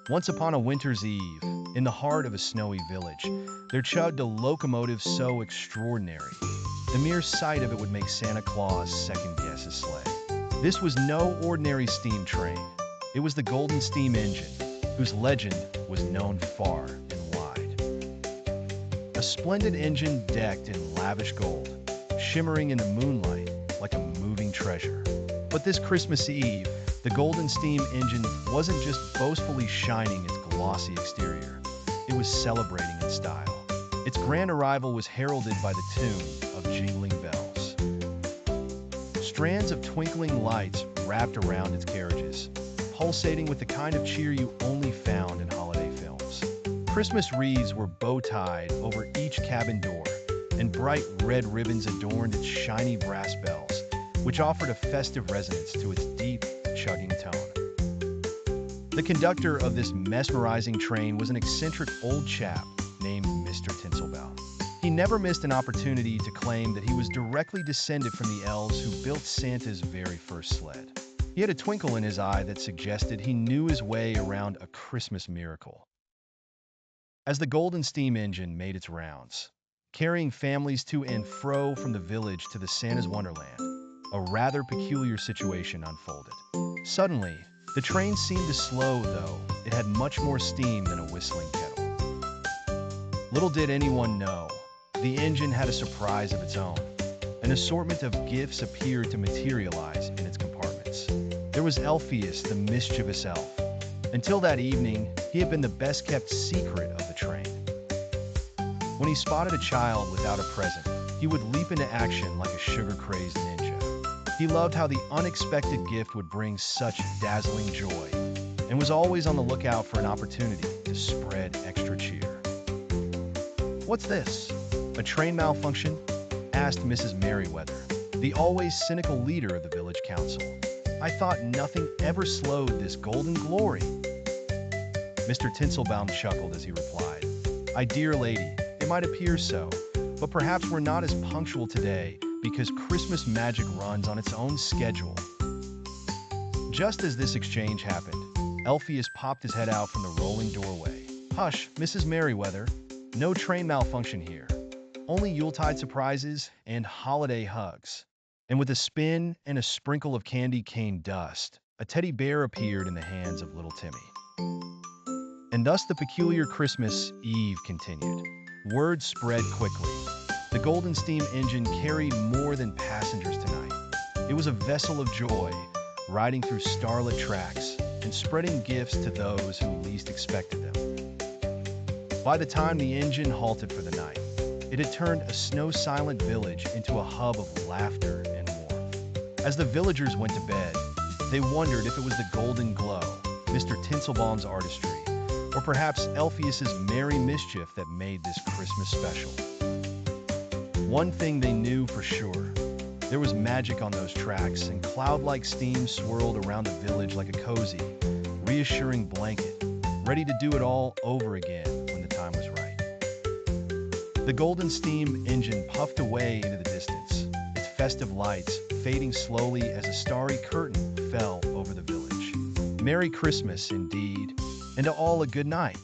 Once upon a winter's eve, in the heart of a snowy village, there chugged a locomotive so extraordinary, the mere sight of it would make Santa Claus second-guess his sleigh. This was no ordinary steam train. It was the Golden Steam Engine, whose legend was known far and wide. A splendid engine decked in lavish gold, shimmering in the moonlight like a moving treasure. But this Christmas Eve, the Golden Steam Engine wasn't just boastfully shining its glossy exterior. It was celebrating its style. Its grand arrival was heralded by the tune of jingling bells. Strands of twinkling lights wrapped around its carriages, pulsating with the kind of cheer you only found in holiday films. Christmas wreaths were bow-tied over each cabin door, and bright red ribbons adorned its shiny brass bells, which offered a festive resonance to its deep, chugging tone. The conductor of this mesmerizing train was an eccentric old chap named Mr. Tinselbaum. He never missed an opportunity to claim that he was directly descended from the elves who built Santa's very first sled. He had a twinkle in his eye that suggested he knew his way around a Christmas miracle. As the Golden Steam Engine made its rounds, carrying families to and fro from the village to the Santa's Wonderland, a rather peculiar situation unfolded. Suddenly, the train seemed to slow, though it had much more steam than a whistling kettle. Little did anyone know, the engine had a surprise of its own. An assortment of gifts appeared to materialize in its compartments. There was Elphius, the mischievous elf. Until that evening, he had been the best-kept secret of the train. When he spotted a child without a present, he would leap into action like a sugar-crazed ninja. He loved how the unexpected gift would bring such dazzling joy, and was always on the lookout for an opportunity to spread extra cheer. "What's this? A train malfunction?" asked Mrs. Merriweather, the always cynical leader of the village council. "I thought nothing ever slowed this golden glory." Mr. Tinselbaum chuckled as he replied, "Dear lady, it might appear so, but perhaps we're not as punctual today because Christmas magic runs on its own schedule." Just as this exchange happened, Elphius popped his head out from the rolling doorway. "Hush, Mrs. Merriweather, no train malfunction here. Only Yuletide surprises and holiday hugs." And with a spin and a sprinkle of candy cane dust, a teddy bear appeared in the hands of little Timmy. And thus the peculiar Christmas Eve continued. Word spread quickly. The Golden Steam Engine carried more than passengers tonight. It was a vessel of joy, riding through starlit tracks and spreading gifts to those who least expected them. By the time the engine halted for the night, it had turned a snow-silent village into a hub of laughter and warmth. As the villagers went to bed, they wondered if it was the golden glow, Mr. Tinselbaum's artistry, or perhaps Elphius's merry mischief that made this Christmas special. One thing they knew for sure, there was magic on those tracks, and cloud-like steam swirled around the village like a cozy, reassuring blanket, ready to do it all over again when the time was right. The Golden Steam Engine puffed away into the distance, its festive lights fading slowly as a starry curtain fell over the village. Merry Christmas, indeed, and to all a good night.